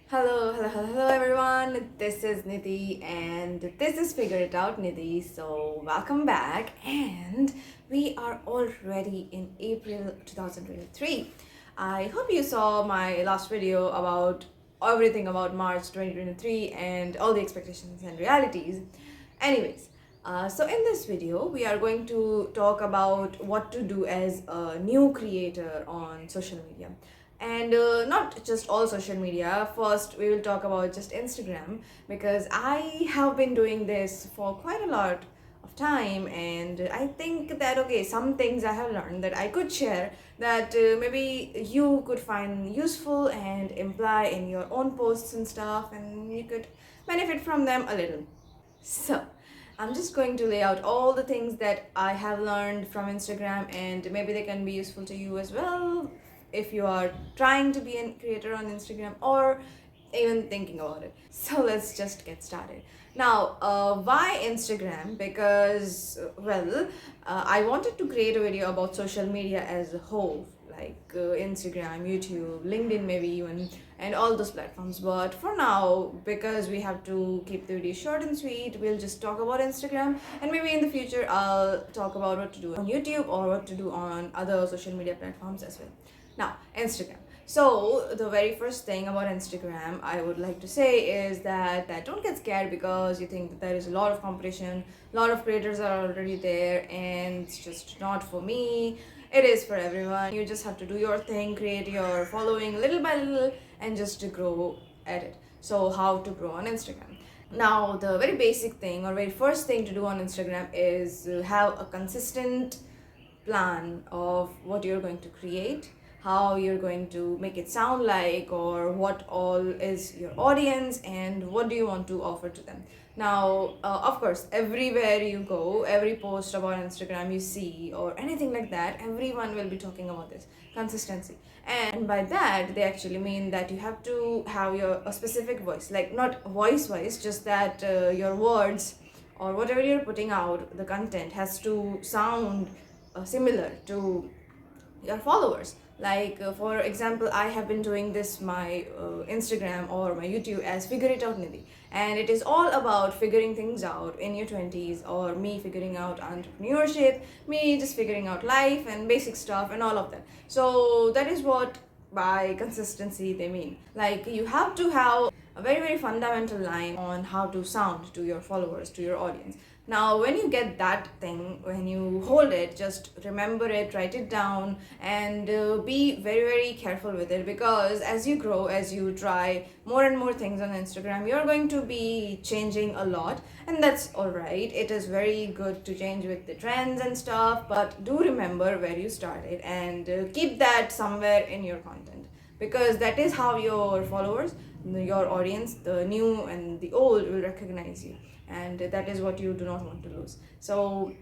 Hello everyone. This is Nidhi and this is Figure It Out Nidhi. So, welcome back. And we are already in April 2023. I hope you saw my last video about everything about March 2023 and all the expectations and realities. Anyways, so in this video, we are going to talk about what to do as a new creator on social media. And not just all social media. First, we will talk about just Instagram because I have been doing this for quite a lot of time, and I think that okay, some things I have learned that I could share that maybe you could find useful and imply in your own posts and stuff, and you could benefit from them a little. So, I'm just going to lay out all the things that I have learned from Instagram, and maybe they can be useful to you as well if you are trying to be a creator on Instagram or even thinking about it. So, let's just get started. Now, why Instagram? Because, I wanted to create a video about social media as a whole, like Instagram, YouTube, LinkedIn, maybe even, and all those platforms. But for now, because we have to keep the video short and sweet, we'll just talk about Instagram, and maybe in the future, I'll talk about what to do on YouTube or what to do on other social media platforms as well. Now, Instagram. So, the very first thing about Instagram I would like to say is that don't get scared because you think that there is a lot of competition, a lot of creators are already there, and it's just not for me. It is for everyone. You just have to do your thing, create your following little by little, and just to grow at it. So, how to grow on Instagram? Now, the very basic thing or very first thing to do on Instagram is have a consistent plan of what you're going to create, how you're going to make it sound like, or what all is your audience, and what do you want to offer to them. Now, of course, everywhere you go, every post about Instagram you see, or anything like that, everyone will be talking about this consistency. And by that, they actually mean that you have to have a specific voice, like not voice wise, just that your words or whatever you're putting out, the content has to sound similar to your followers. Like for example, I have been doing this my Instagram or my YouTube as Figure It Out Nidhi, and it is all about figuring things out in your 20s, or me figuring out entrepreneurship, me just figuring out life and basic stuff and all of that. So that is what by consistency they mean. Like you have to have a very fundamental line on how to sound to your followers, to your audience. Now, when you get that thing, when you hold it, just remember it, write it down, and be very careful with it, because as you grow, as you try more and more things on Instagram, you're going to be changing a lot, and that's all right. It is very good to change with the trends and stuff, but do remember where you started and keep that somewhere in your content, because that is how your followers, your audience, the new and the old, will recognize you, and that is what you do not want to lose. So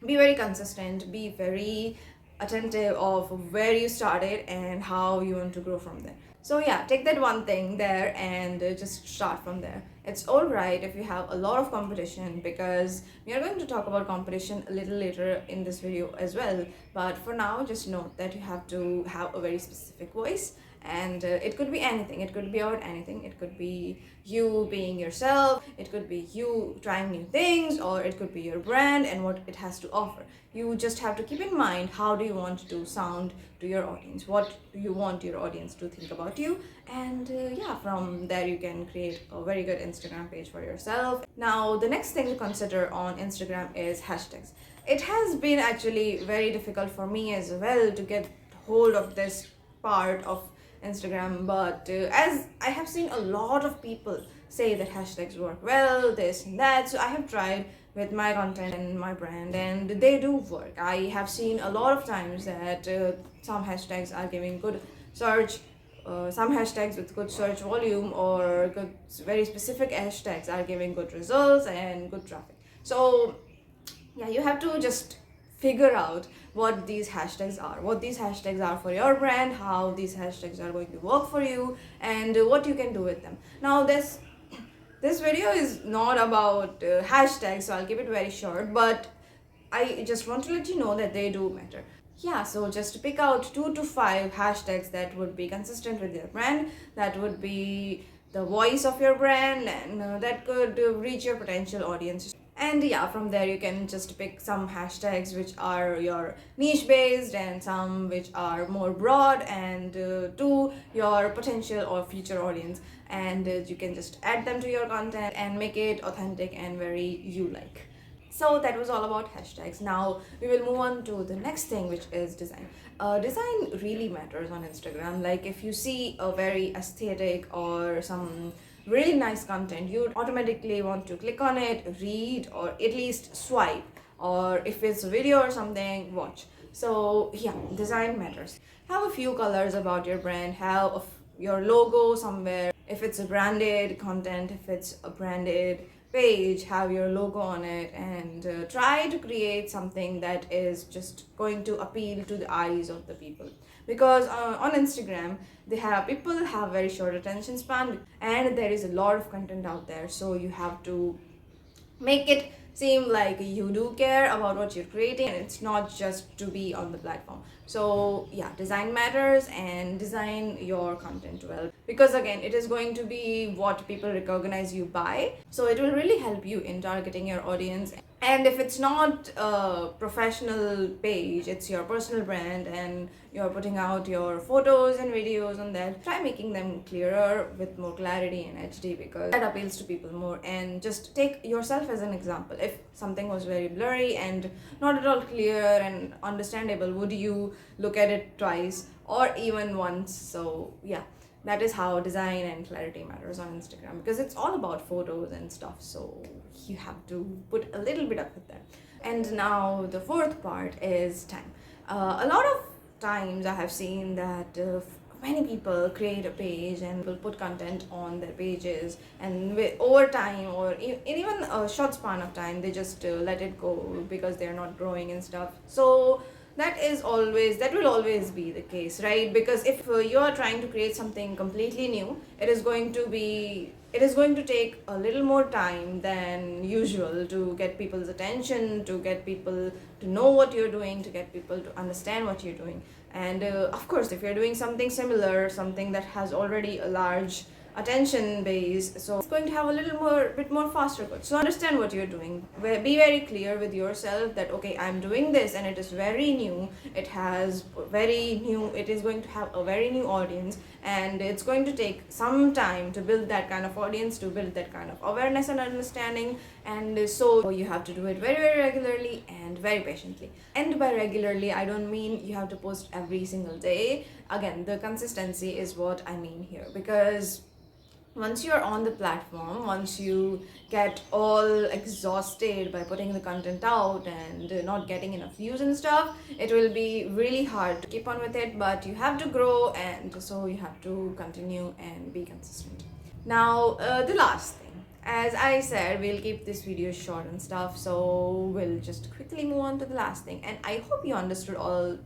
be very consistent, be very attentive of where you started and how you want to grow from there. So yeah, take that one thing there and just start from there. It's all right if you have a lot of competition, because we are going to talk about competition a little later in this video as well. But for now, just note that you have to have a very specific voice, and it could be anything, it could be about anything. It could be you being yourself, it could be you trying new things, or it could be your brand and what it has to offer. You just have to keep in mind how do you want to sound to your audience, what do you want your audience to think about you, and yeah, from there you can create a very good Instagram page for yourself. Now, the next thing to consider on Instagram is hashtags. It has been actually very difficult for me as well to get hold of this part of Instagram, but as I have seen a lot of people say that hashtags work well, this and that, so I have tried with my content and my brand, and they do work. I have seen a lot of times that some hashtags are giving good search, some hashtags with good search volume or good very specific hashtags are giving good results and good traffic. So yeah, you have to just figure out what these hashtags are, what these hashtags are for your brand, how these hashtags are going to work for you, and what you can do with them. Now, this video is not about hashtags, so I'll keep it very short, but I just want to let you know that they do matter. yeah, so just pick out 2 to 5 hashtags that would be consistent with your brand, that would be the voice of your brand, and that could reach your potential audience. And yeah, from there you can just pick some hashtags which are your niche based and some which are more broad and to your potential or future audience. And you can just add them to your content and make it authentic and very you like. So that was all about hashtags. Now we will move on to the next thing, which is design. Design really matters on Instagram. Like if you see a very aesthetic or some really nice content, you automatically want to click on it, read, or at least swipe. Or if it's a video or something, watch. So yeah, design matters. Have a few colors about your brand. Have your logo somewhere. If it's a branded content, if it's a branded page, have your logo on it, and try to create something that is just going to appeal to the eyes of the people, because on Instagram people have very short attention span and there is a lot of content out there, so you have to make it seem like you do care about what you're creating and it's not just to be on the platform. So yeah, design matters, and design your content well, because again it is going to be what people recognize you by, so it will really help you in targeting your audience. And if it's not a professional page, it's your personal brand and you're putting out your photos and videos on that, try making them clearer with more clarity and HD, because that appeals to people more. And just take yourself as an example. If something was very blurry and not at all clear and understandable, would you look at it twice or even once? So yeah, that is how design and clarity matters on Instagram, because it's all about photos and stuff, so you have to put a little bit of it there. And now the fourth part is time. A lot of times I have seen that many people create a page and will put content on their pages, and over time or in even a short span of time they just let it go because they're not growing and stuff. So that will always be the case, right? Because if you are trying to create something completely new, it is going to take a little more time than usual to get people's attention, to get people to know what you're doing, to get people to understand what you're doing. And of course, if you're doing something similar, something that has already a large attention base, so it's going to have a little more bit more faster growth. So understand what you're doing, be very clear with yourself that okay, I'm doing this and it is very new, it is going to have a very new audience, and it's going to take some time to build that kind of audience, to build that kind of awareness and understanding. And so you have to do it very, very regularly and very patiently. And by regularly, I don't mean you have to post every single day. Again, the consistency is what I mean here, because once you're on the platform, once you get all exhausted by putting the content out and not getting enough views and stuff, it will be really hard to keep on with it. But you have to grow, and so you have to continue and be consistent. Now, the last thing. As I said, we'll keep this video short and stuff, so we'll just quickly move on to the last thing. And I hope you understood all the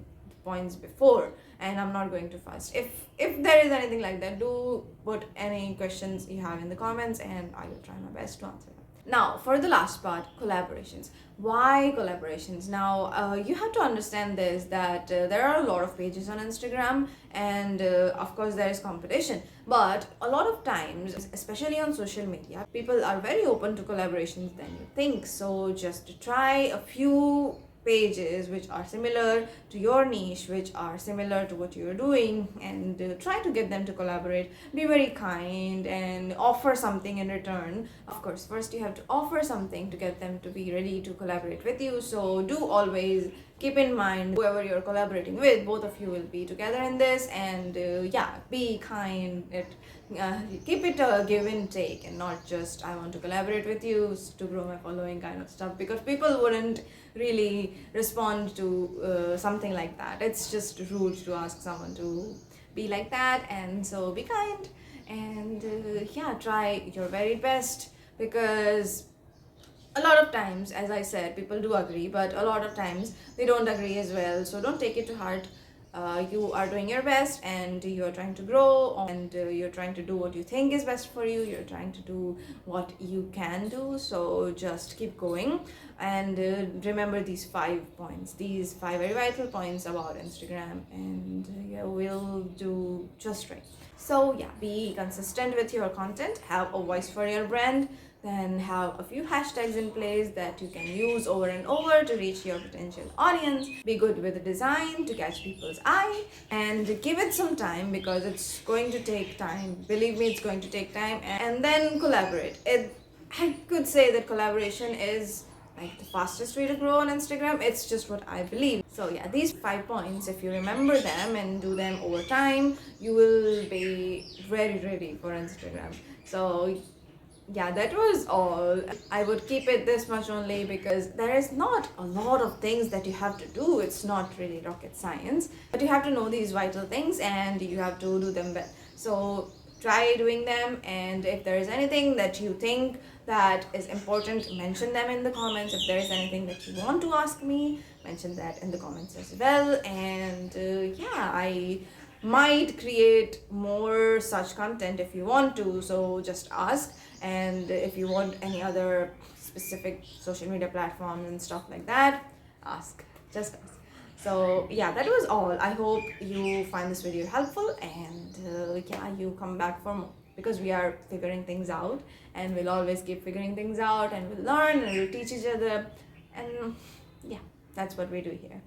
points before, and I'm not going too fast. If there is anything like that, do put any questions you have in the comments and I will try my best to answer them. Now, for the last part, collaborations. Why collaborations? Now, you have to understand this, that there are a lot of pages on Instagram, and of course there is competition. But a lot of times, especially on social media, people are very open to collaborations than you think. So just try a few pages which are similar to your niche, which are similar to what you're doing, and try to get them to collaborate. Be very kind and offer something in return. Of course, first you have to offer something to get them to be ready to collaborate with you. So do always keep in mind whoever you're collaborating with, both of you will be together in this. And yeah, be kind. Keep it a give and take, and not just I want to collaborate with you to grow my following kind of stuff, because people wouldn't really respond to something like that. It's just rude to ask someone to be like that. And so be kind, and yeah, try your very best, because a lot of times, as I said, people do agree, but a lot of times they don't agree as well. So don't take it to heart. you are doing your best and you are trying to grow, and you're trying to do what you think is best for you. You're trying to do what you can do, so just keep going. And remember these 5 points, these 5 very vital points about Instagram, and you will do just right. So yeah, be consistent with your content, have a voice for your brand, then have a few hashtags in place that you can use over and over to reach your potential audience. Be good with the design to catch people's eye, and give it some time because it's going to take time. Believe me, it's going to take time. And then collaborate. I could say that collaboration is like the fastest way to grow on Instagram. It's just what I believe. So yeah, these 5 points, if you remember them and do them over time, you will be very ready for Instagram. So yeah, that was all. I would keep it this much only because there is not a lot of things that you have to do. It's not really rocket science, but you have to know these vital things and you have to do them well. So try doing them, and if there is anything that you think that is important, mention them in the comments. If there is anything that you want to ask me, mention that in the comments as well. And yeah, I might create more such content if you want to, so just ask. And if you want any other specific social media platforms and stuff like that, ask, just ask. So yeah, that was all. I hope you find this video helpful, and yeah, you come back for more, because we are figuring things out, and we'll always keep figuring things out, and we'll learn and we'll teach each other, and yeah, that's what we do here.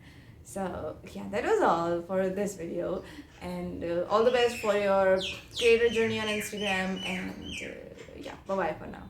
So yeah, that was all for this video, and all the best for your creator journey on Instagram, and yeah, bye bye for now.